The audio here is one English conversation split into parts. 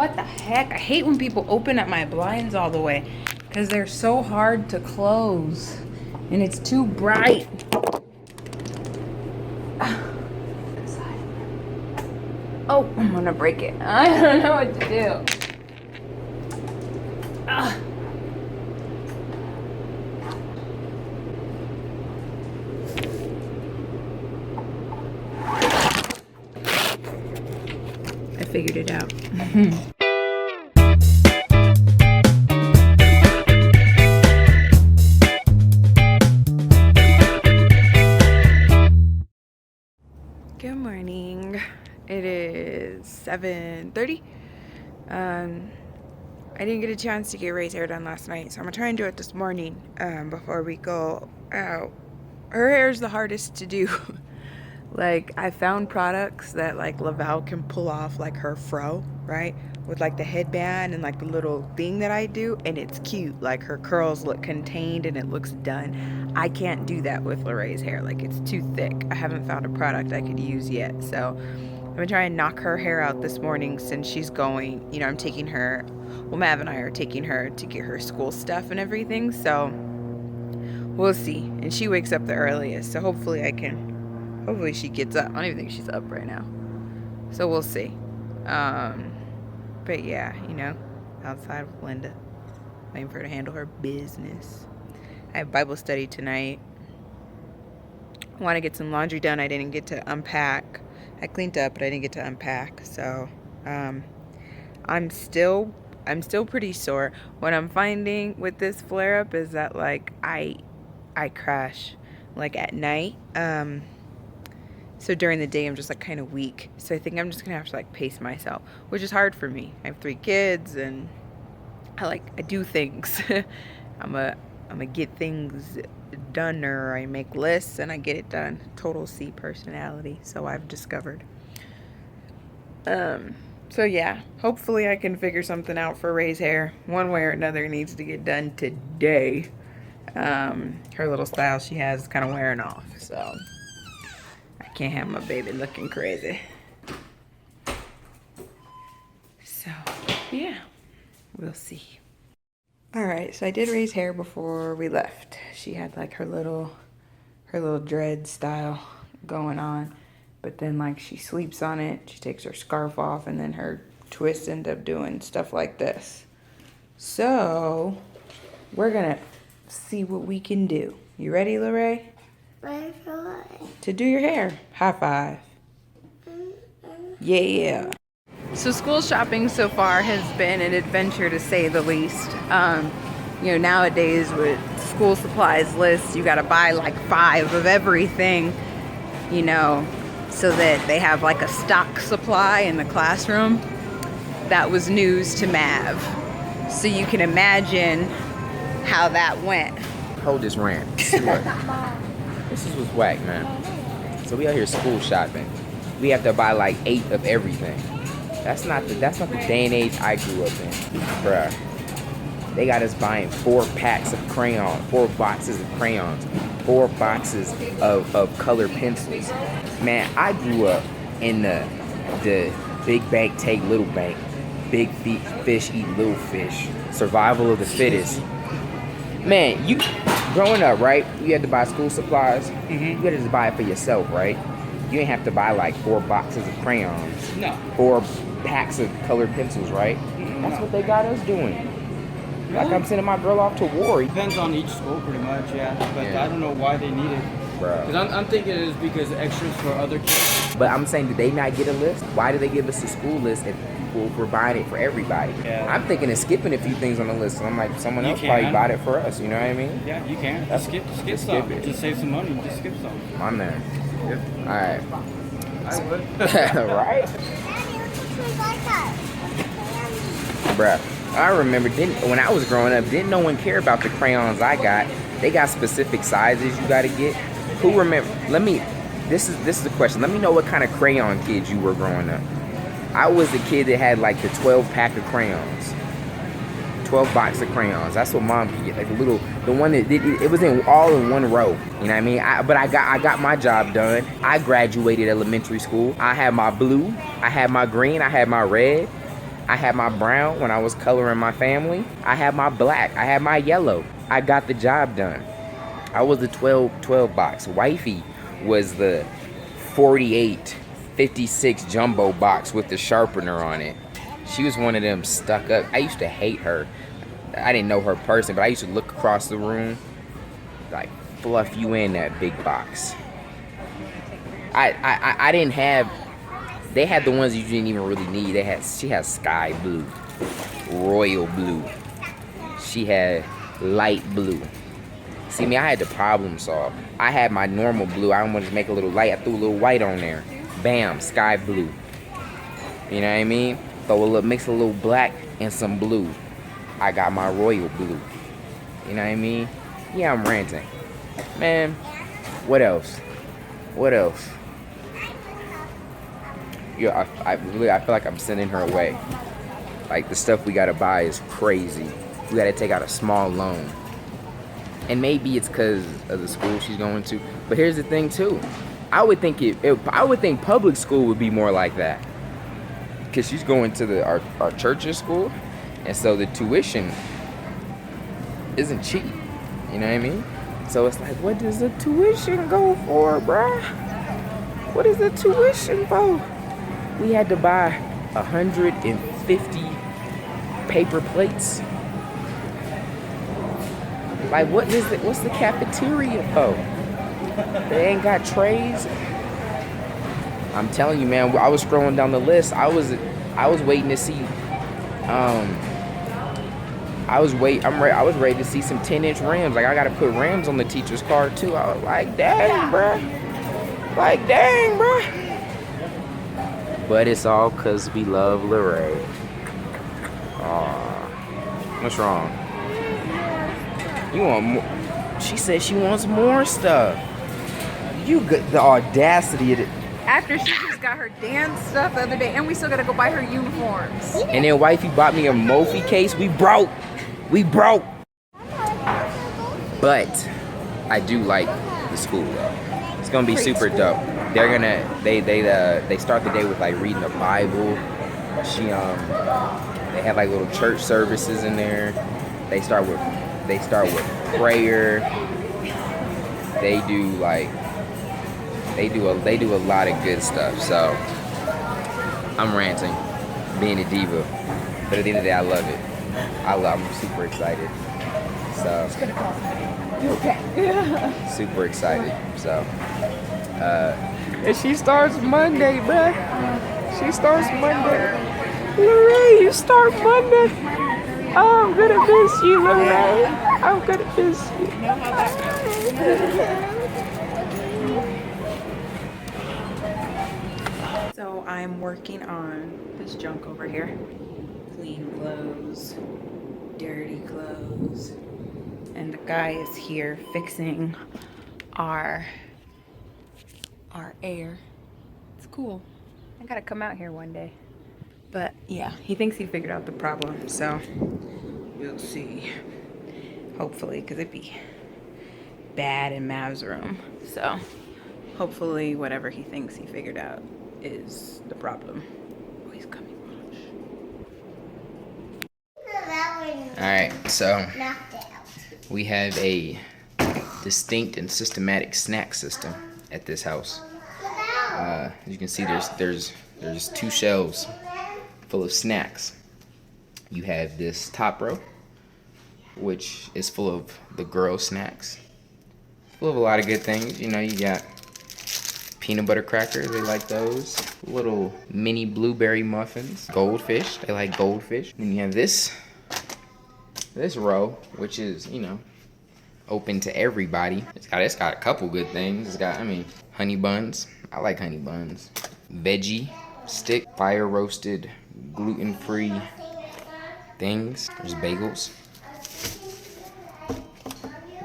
What the heck? I hate when people open up my blinds all the way because they're so hard to close and it's too bright. Oh, I'm gonna break it. I don't know what to do. I figured it out. Good morning. It is 7:30. I didn't get a chance to get Ray's hair done last night, so I'm gonna try and do it this morning before we go out. Her hair is the hardest to do. Like, I found products that like Lavelle can pull off like her fro, right? With like the headband and like the little thing that I do, and it's cute. Like her curls look contained and it looks done. I can't do that with Lorraine's hair. Like, it's too thick. I haven't found a product I could use yet, so I'm gonna try and knock her hair out this morning since she's going. You know, I'm taking her. Well, Mav and I are taking her to get her school stuff and everything. So we'll see. And she wakes up the earliest, so hopefully I can. Hopefully she gets up. I don't even think she's up right now. So we'll see. But yeah, you know, outside with Linda. Waiting for her to handle her business. I have Bible study tonight. I want to get some laundry done. I didn't get to unpack. I cleaned up, but I didn't get to unpack. So I'm still pretty sore. What I'm finding with this flare up is that like I crash like at night. So during the day, I'm just like kind of weak. So I think I'm just gonna have to like pace myself, which is hard for me. I have 3 kids and I do things. I'm a get things done, or I make lists and I get it done. Total C personality, so I've discovered. So yeah, hopefully I can figure something out for Ray's hair. One way or another needs to get done today. Her little style she has is kind of wearing off, so can't have my baby looking crazy. So yeah, we'll see. All right, so I did Ray's hair before we left. She had like her little dread style going on, but then like she sleeps on it, she takes her scarf off, and then her twists end up doing stuff like this. So we're gonna see what we can do. You ready, Lorraine? Ready for what? To do your hair. High five. Yeah. So school shopping so far has been an adventure, to say the least. You know, nowadays with school supplies lists, you gotta buy like 5 of everything, you know, so that they have like a stock supply in the classroom. That was news to Mav. So you can imagine how that went. Hold this rant. This is what's whack, man. So we out here school shopping. We have to buy like 8 of everything. That's not the day and age I grew up in, bruh. They got us buying 4 packs of crayons, 4 boxes of crayons, 4 boxes of colored pencils. Man, I grew up in the big bank take little bank, big fish eat little fish, survival of the fittest. Man, you growing up, right? You had to buy school supplies. Mm-hmm. You had to buy it for yourself, right? You didn't have to buy like 4 boxes of crayons. No. 4 packs of colored pencils, right? Mm-hmm. That's what they got us doing. Like, I'm sending my girl off to war. Depends on each school, pretty much, yeah. But yeah. I don't know why they need it. Bro. Because I'm thinking it is because extras for other kids. But I'm saying, did they not get a list? Why do they give us a school list if people were buying it for everybody? Yeah. I'm thinking of skipping a few things on the list. So I'm like, someone else probably bought it for us. You know what I mean? Yeah, you can. Just skip some. Skip it. Just save some money. Just skip some. My man. Yep. All right. I would. Right? Bruh. I remember, when I was growing up, didn't no one care about the crayons I got. They got specific sizes you got to get. Who remember? This is the question. Let me know what kind of crayon kid you were growing up. I was the kid that had like the 12 pack of crayons. 12 box of crayons. That's what mom could get. Like the one that it was all in one row. You know what I mean? But I got my job done. I graduated elementary school. I had my blue. I had my green. I had my red. I had my brown when I was coloring my family. I had my black. I had my yellow. I got the job done. I was the 12 box. Wifey was the 48, 56 jumbo box with the sharpener on it. She was one of them stuck up. I used to hate her. I didn't know her person, but I used to look across the room, like, fluff you in that big box. I didn't have, they had the ones you didn't even really need. She had sky blue, royal blue. She had light blue. See me, I had to problem solve. I had my normal blue. I wanted to make a little light. I threw a little white on there. Bam, sky blue. You know what I mean? Mix a little black and some blue. I got my royal blue. You know what I mean? Yeah, I'm ranting. Man, what else? What else? Yeah, I feel like I'm sending her away. Like, the stuff we gotta buy is crazy. We gotta take out a small loan. And maybe it's because of the school she's going to. But here's the thing too. I would think I would think public school would be more like that. Because she's going to our church's school. And so the tuition isn't cheap. You know what I mean? So it's like, what does the tuition go for, bruh? What is the tuition for? We had to buy 150 paper plates. Like, what's the cafeteria for? They ain't got trays. I'm telling you, man, I was scrolling down the list. I was waiting to see, I was ready to see some 10-inch rims. Like, I gotta put rims on the teacher's car too. I was like, dang, bruh. Like, dang, bruh. But it's all cause we love Lorraine. Aw, what's wrong? You want more? She said she wants more stuff. You got the audacity of it. After she just got her dance stuff the other day, and we still gotta go buy her uniforms. And then wifey bought me a Mophie case. We broke. But I do like the school though. It's gonna be super dope. They're gonna they start the day with like reading the Bible. They have like little church services in there. They start with prayer. They do a lot of good stuff. So I'm ranting, being a diva, but at the end of the day, I love it. I'm super excited. So super excited. So and she starts Monday, bruh. She starts Monday. Lorraine, you start Monday. Oh, I'm gonna miss you, Lorraine. I'm gonna miss you. So I'm working on this junk over here. Clean clothes, dirty clothes. And the guy is here fixing our air. It's cool. I gotta come out here one day. But yeah, he thinks he figured out the problem, so we'll see. Hopefully, because it'd be bad in Mav's room. So hopefully whatever he thinks he figured out is the problem. Oh, he's coming. Alright, so we have a distinct and systematic snack system at this house. As you can see, there's 2 shelves full of snacks. You have this top row, which is full of the girl snacks. Full of a lot of good things. You know, you got peanut butter crackers, they like those. Little mini blueberry muffins. Goldfish, they like goldfish. Then you have this row, which is, you know, open to everybody. It's got a couple good things. It's got, honey buns. I like honey buns. Veggie stick, fire roasted, gluten-free things. There's bagels.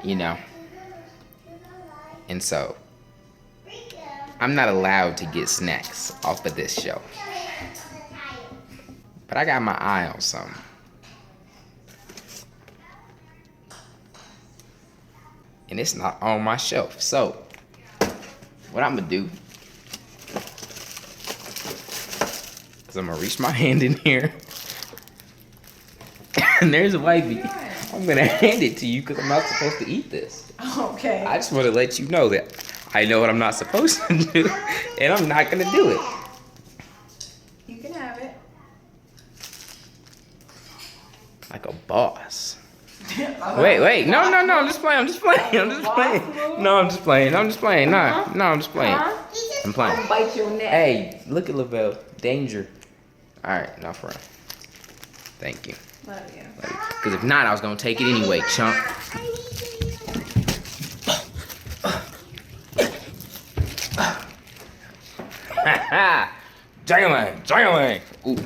You know. And so, I'm not allowed to get snacks off of this shelf. But I got my eye on something. And it's not on my shelf. So, what I'm gonna do is I'm gonna reach my hand in here. And there's a wifey. I'm gonna hand it to you because I'm not supposed to eat this. Okay. I just want to let you know that I know what I'm not supposed to do, and I'm not gonna do it. You can have it. Like a boss. Wait, no, I'm just playing. No, I'm just playing. No, I'm just playing. I'm playing. I'll bite your neck. Hey, look at Lavelle. Danger. All right, not for real. Thank you. Love you. Because if not, I was gonna take it anyway, chump. Jangling. Ooh.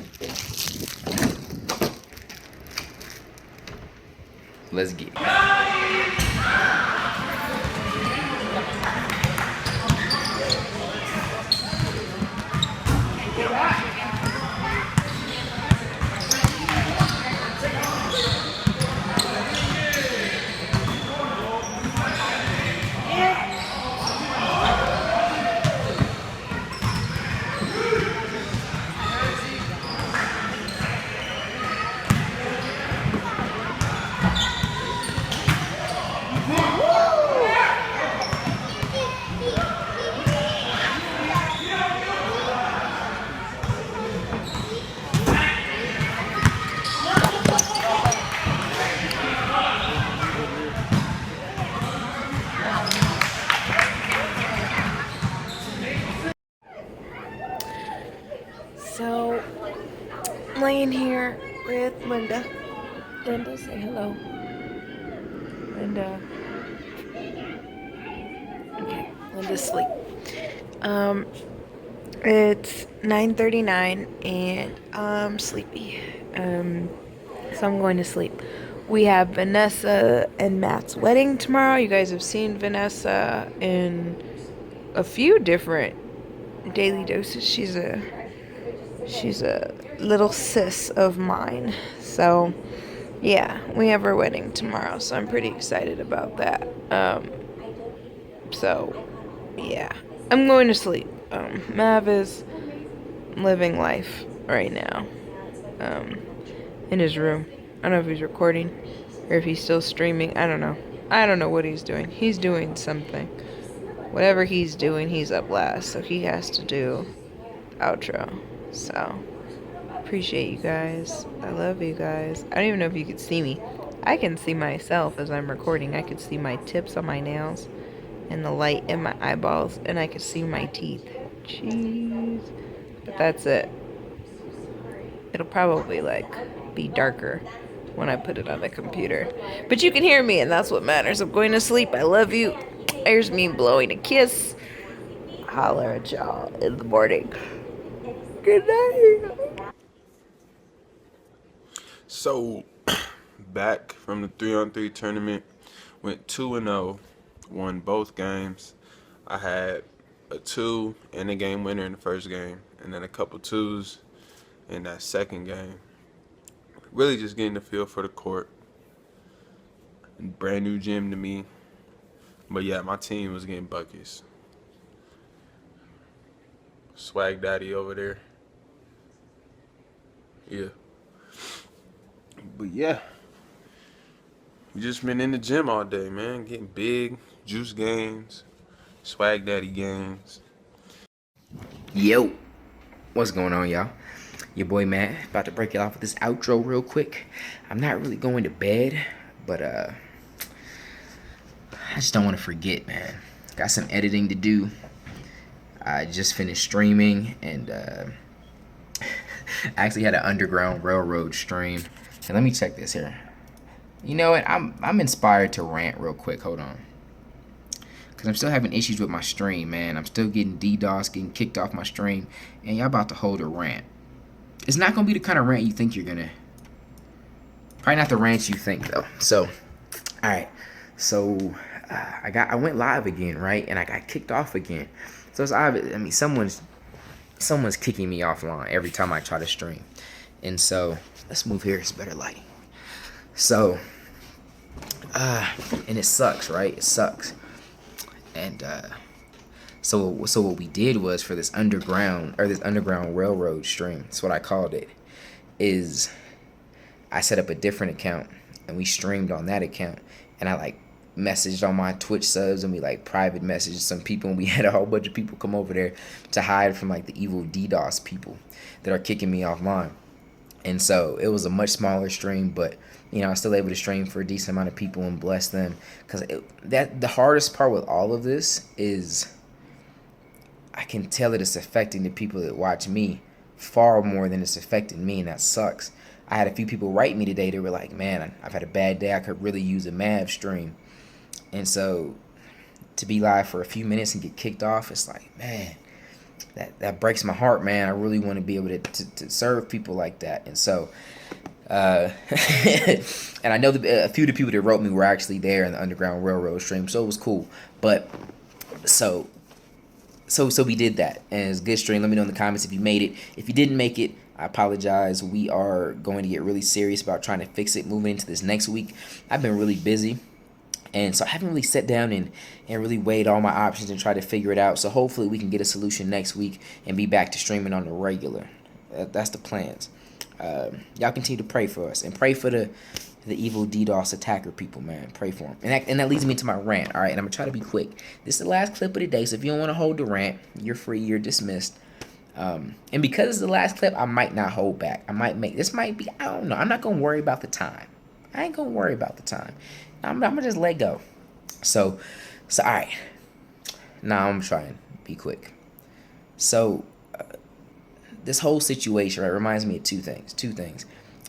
Let's get it. So, I'm laying here with Linda. Linda, say hello. Linda. Okay, Linda's asleep. It's 9:39 and I'm sleepy. So I'm going to sleep. We have Vanessa and Matt's wedding tomorrow. You guys have seen Vanessa in a few different daily doses. She's a little sis of mine. So yeah, we have her wedding tomorrow, so I'm pretty excited about that. So yeah, I'm going to sleep. Mav is living life right now, in his room. I don't know if he's recording or if he's still streaming. I don't know. I don't know what he's doing. He's doing something. Whatever he's doing, he's up last, so he has to do outro. So, appreciate you guys. I love you guys. I don't even know if you could see me. I can see myself as I'm recording. I could see my tips on my nails and the light in my eyeballs, and I could see my teeth. Jeez. But that's it. It'll probably, be darker when I put it on the computer. But you can hear me, and that's what matters. I'm going to sleep. I love you. There's me blowing a kiss. Holler at y'all in the morning. Good night. So, back from the 3-on-3 tournament, went 2-0, won both games. I had a 2 and a game winner in the first game, and then a couple 2s in that second game. Really just getting the feel for the court. Brand new gym to me. But yeah, my team was getting buckets. Swag Daddy over there. Yeah. But yeah, we just been in the gym all day, man. Getting big, juice gains, Swag Daddy gains. Yo, what's going on, y'all? Your boy Matt, about to break it off with this outro real quick. I'm not really going to bed, but I just don't want to forget, man. Got some editing to do. I just finished streaming, and I actually had an Underground Railroad stream. And let me check this here. You know what? I'm inspired to rant real quick. Hold on. Because I'm still having issues with my stream, man. I'm still getting DDoS, getting kicked off my stream. And y'all about to hold a rant. It's not going to be the kind of rant you think you're going to. Probably not the rant you think, though. So, alright. So, I went live again, right? And I got kicked off again. So, it's obvious. I mean, someone's kicking me offline every time I try to stream. And so, let's move here. It's better lighting. So, and it sucks, right? It sucks. And, so what we did was for this Underground Railroad stream, that's what I called it, is I set up a different account and we streamed on that account, and I like messaged on my Twitch subs, and we like private messaged some people, and we had a whole bunch of people come over there to hide from like the evil DDoS people that are kicking me offline. And so it was a much smaller stream, but I was still able to stream for a decent amount of people and bless them. Because the hardest part with all of this is I can tell that it's affecting the people that watch me far more than it's affecting me, and that sucks. I had a few people write me today. They were like, man, I've had a bad day. I could really use a Mav stream. And so to be live for a few minutes and get kicked off, it's like, man, that breaks my heart, man. I really want to be able to serve people like that. And so, and I know a few of the people that wrote me were actually there in the Underground Railroad stream, so it was cool. But so we did that, and it's a good stream. Let me know in the comments if you made it. If you didn't make it, I apologize. We are going to get really serious about trying to fix it moving into this next week. I've been really busy, and so I haven't really sat down and really weighed all my options and tried to figure it out. So hopefully we can get a solution next week and be back to streaming on the regular. That's the plans. Y'all continue to pray for us and pray for the evil DDoS attacker people, man. Pray for them. And that leads me to my rant, all right? And I'm going to try to be quick. This is the last clip of the day, so if you don't want to hold the rant, you're free, you're dismissed. And because it's the last clip, I might not hold back. This might be, I don't know. I'm not going to worry about the time. I ain't going to worry about the time. I'm going to just let go. So all right. Now I'm trying to be quick. So this whole situation, right, reminds me of two things.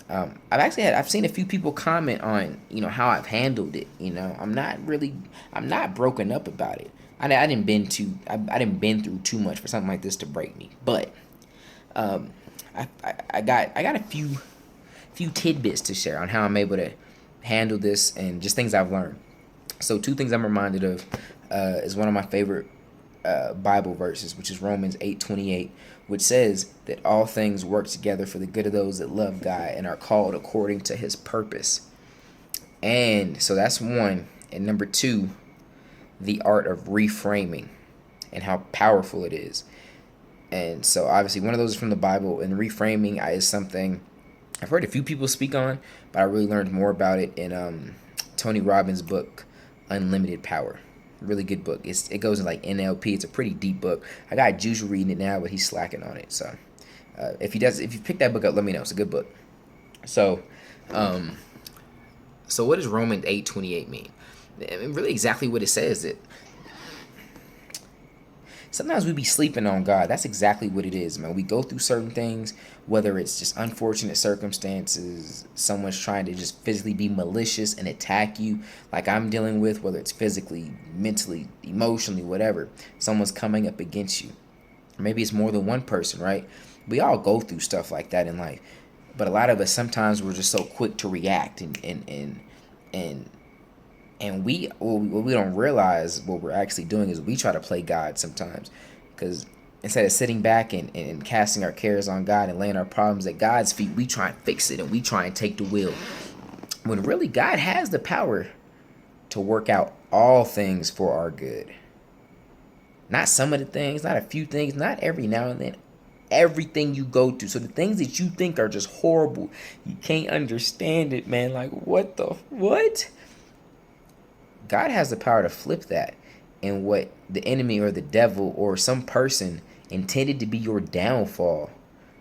I've seen a few people comment on, how I've handled it. I'm not broken up about it. I didn't been through too much for something like this to break me. But I got a few tidbits to share on how I'm able to handle this and just things I've learned. So two things I'm reminded of is one of my favorite Bible verses, which is Romans 8:28, which says that all things work together for the good of those that love God and are called according to his purpose. And so that's one. And number two, the art of reframing and how powerful it is. And so obviously one of those is from the Bible, and reframing is something I've heard a few people speak on, but I really learned more about it in Tony Robbins' book, Unlimited Power. Really good book. It goes in like NLP. It's a pretty deep book. I got Juju reading it now, but he's slacking on it. So if you pick that book up, let me know. It's a good book. So what does Romans 8:28 mean? I mean, really exactly what it says. That sometimes we be sleeping on God. That's exactly what it is, man. We go through certain things, whether it's just unfortunate circumstances, someone's trying to just physically be malicious and attack you like I'm dealing with, whether it's physically, mentally, emotionally, whatever. Someone's coming up against you. Or maybe it's more than one person, right? We all go through stuff like that in life. But a lot of us, sometimes we're just so quick to react and what we don't realize what we're actually doing is we try to play God sometimes, because instead of sitting back and casting our cares on God and laying our problems at God's feet, we try and fix it and we try and take the wheel. When really God has the power to work out all things for our good. Not some of the things, not a few things, not every now and then. Everything you go through. So the things that you think are just horrible, you can't understand it, man. Like, what? God has the power to flip that, and what the enemy or the devil or some person intended to be your downfall,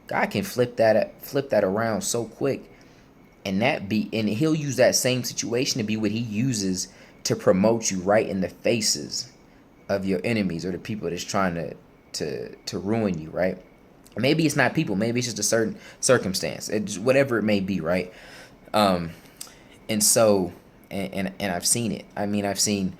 God can flip that around so quick, and he'll use that same situation to be what he uses to promote you right in the faces of your enemies or the people that's trying to ruin you, right? Maybe it's not people, maybe it's just a certain circumstance, whatever it may be, right? And so and I've seen it. I mean, I've seen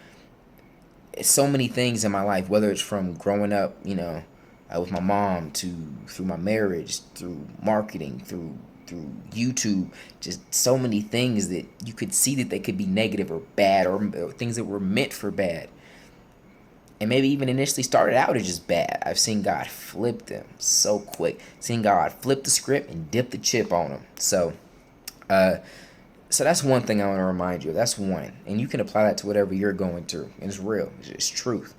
so many things in my life, whether it's from growing up, with my mom, through my marriage, through marketing, through YouTube, just so many things that you could see that they could be negative or bad, or things that were meant for bad. And maybe even initially started out as just bad. I've seen God flip them so quick. Seen God flip the script and dip the chip on them. So that's one thing I want to remind you of. That's one. And you can apply that to whatever you're going through. And it's real. It's truth.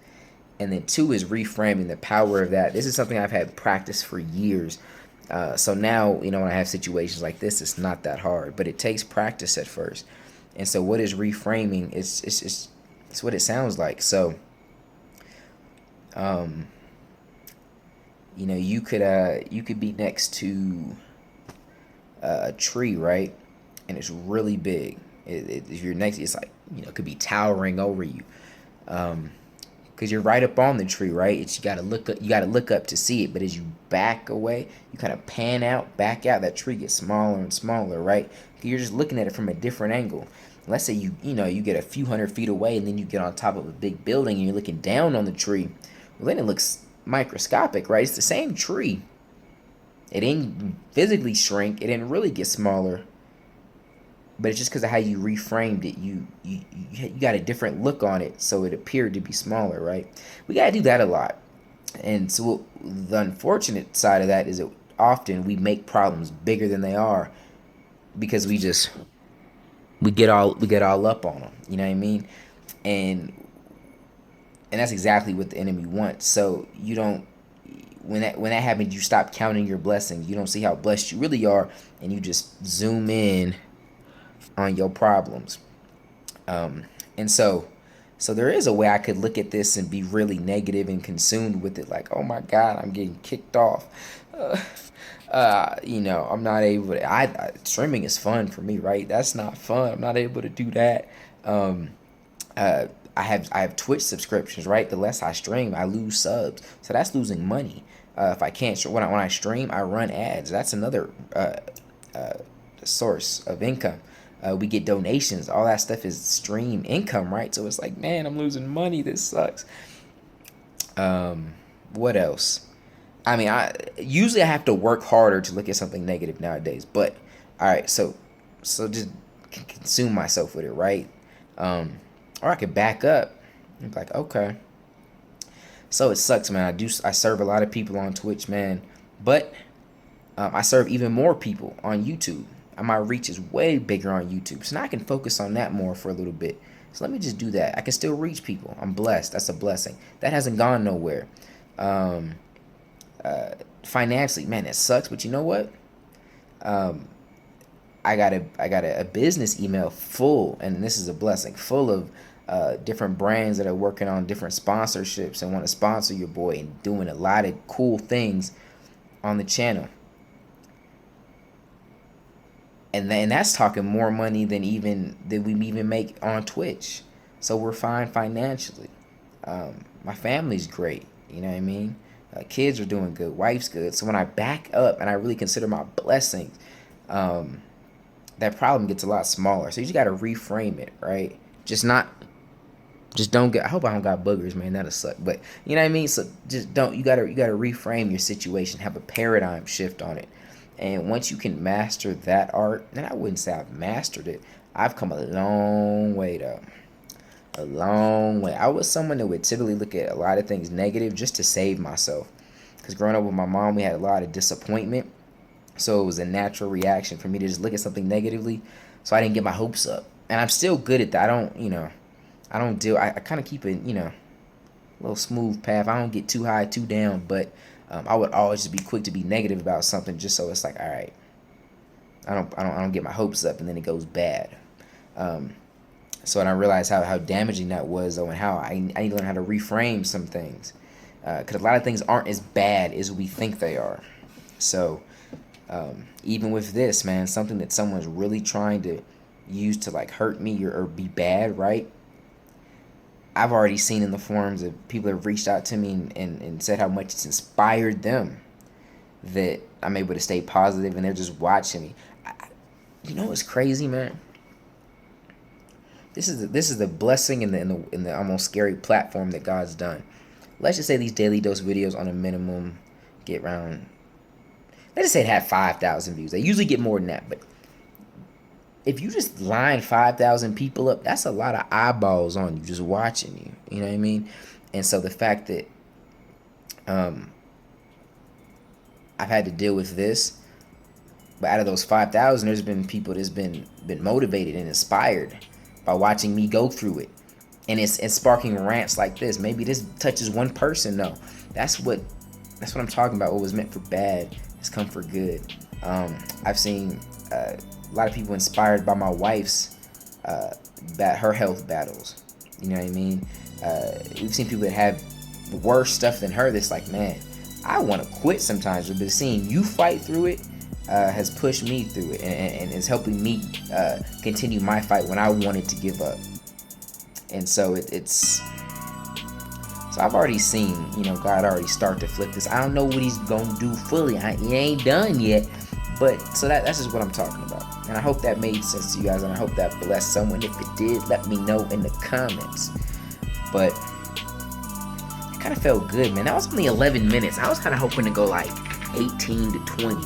And then two is reframing, the power of that. This is something I've had practice for years. So now, when I have situations like this, it's not that hard, but it takes practice at first. And so what is reframing? It's what it sounds like. So, you could be next to a tree, right? And it's really big. If you're next, it's like, it could be towering over you. Because you're right up on the tree, right? You gotta look up to see it. But as you back away, you kind of pan out, back out. That tree gets smaller and smaller, right? You're just looking at it from a different angle. Let's say you get a few 100 feet away, and then you get on top of a big building, and you're looking down on the tree. Well, then it looks microscopic, right? It's the same tree. It didn't physically shrink. It didn't really get smaller. But it's just because of how you reframed it. You got a different look on it, so it appeared to be smaller, right? We got to do that a lot. And so the unfortunate side of that is that often we make problems bigger than they are because we get all up on them. You know what I mean? And that's exactly what the enemy wants. So you don't, when that happens, you stop counting your blessings. You don't see how blessed you really are, and you just zoom in on your problems. And so there is a way I could look at this and be really negative and consumed with it, like, oh my God, I'm getting kicked off. I'm not able to. Streaming is fun for me, right? That's not fun. I'm not able to do that. I have Twitch subscriptions, right? The less I stream, I lose subs, so that's losing money. If I can't, when I stream, I run ads. That's another source of income. We get donations. All that stuff is stream income, right? So it's like, man, I'm losing money. This sucks. What else? I mean, usually I have to work harder to look at something negative nowadays. But all right, so just consume myself with it, right? Or I could back up and be like, okay. So it sucks, man. I serve a lot of people on Twitch, man, but I serve even more people on YouTube. My reach is way bigger on YouTube, so now I can focus on that more for a little bit. So let me just do that. I can still reach people. I'm blessed. That's a blessing. That hasn't gone nowhere. Financially, man, it sucks, but you know what? I got a business email full, and this is a blessing, full of different brands that are working on different sponsorships and want to sponsor your boy and doing a lot of cool things on the channel. And that's talking more money than we even make on Twitch. So we're fine financially. My family's great. You know what I mean? Kids are doing good. Wife's good. So when I back up and I really consider my blessings, that problem gets a lot smaller. So you just got to reframe it, right? I hope I don't got boogers, man. That'll suck. But you know what I mean? So just don't. You gotta reframe your situation. Have a paradigm shift on it. And once you can master that art, and I wouldn't say I've mastered it. I've come a long way, though. A long way. I was someone that would typically look at a lot of things negative just to save myself. Because growing up with my mom, we had a lot of disappointment. So it was a natural reaction for me to just look at something negatively. So I didn't get my hopes up. And I'm still good at that. I kind of keep it, a little smooth path. I don't get too high, too down, but I would always just be quick to be negative about something just so it's like, all right, I don't get my hopes up and then it goes bad. So and I realized how damaging that was, though, and how I need to learn how to reframe some things, because a lot of things aren't as bad as we think they are. So even with this, man, something that someone's really trying to use to like hurt me or be bad, right? I've already seen in the forums of people that have reached out to me and said how much it's inspired them that I'm able to stay positive, and they're just watching me. You know what's crazy, man? This is the blessing in the almost scary platform that God's done. Let's just say these daily dose videos on a minimum get around. Let's just say it had 5,000 views. They usually get more than that, but if you just line 5,000 people up, that's a lot of eyeballs on you just watching you. You know what I mean? And so the fact that I've had to deal with this, but out of those 5,000, there's been people that's been motivated and inspired by watching me go through it, and it's sparking rants like this. Maybe this touches one person. No, that's what I'm talking about. What was meant for bad It's come for good. I've seen a lot of people inspired by my wife's her health battles. You know what I mean? We've seen people that have worse stuff than her that's like, man, I want to quit sometimes, but seeing you fight through it has pushed me through it, and is helping me continue my fight when I wanted to give up. And so so I've already seen, God already start to flip this. I don't know what he's gonna do fully. He ain't done yet, but so that's just what I'm talking about. And I hope that made sense to you guys, and I hope that blessed someone. If it did, let me know in the comments. But it kind of felt good, man. That was only 11 minutes. I was kind of hoping to go like 18 to 20.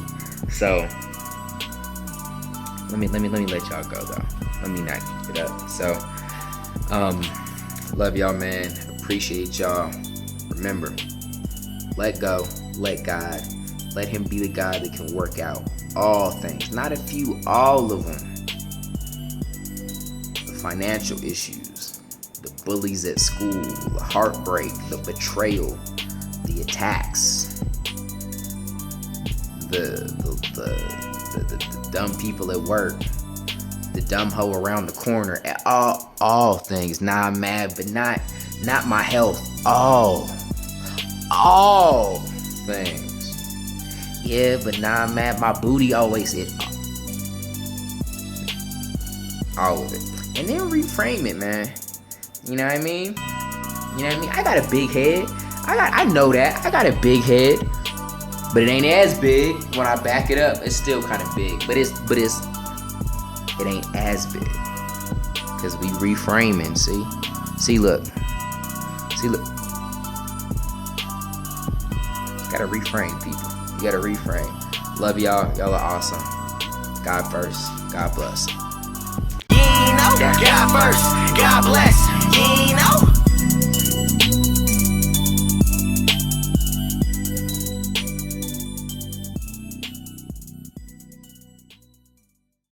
So let me let y'all go though. Let me not keep it up. So love y'all, man. Appreciate y'all. Remember, let go, let God, let him be the God that can work out all things, not a few, all of them. The financial issues, the bullies at school, the heartbreak, the betrayal, the attacks, the dumb people at work, the dumb hoe around the corner, all things. Nah, I'm mad, but not my health. All things. Yeah, but nah, I'm mad. My booty always hit. All of it. And then reframe it, man. You know what I mean? I got a big head. I know that. I got a big head. But it ain't as big when I back it up. It's still kind of big. But it ain't as big. Because we reframing, see? See, look. You gotta reframe, people. You gotta reframe. Love y'all. Y'all are awesome. God first. God bless. God first. God bless.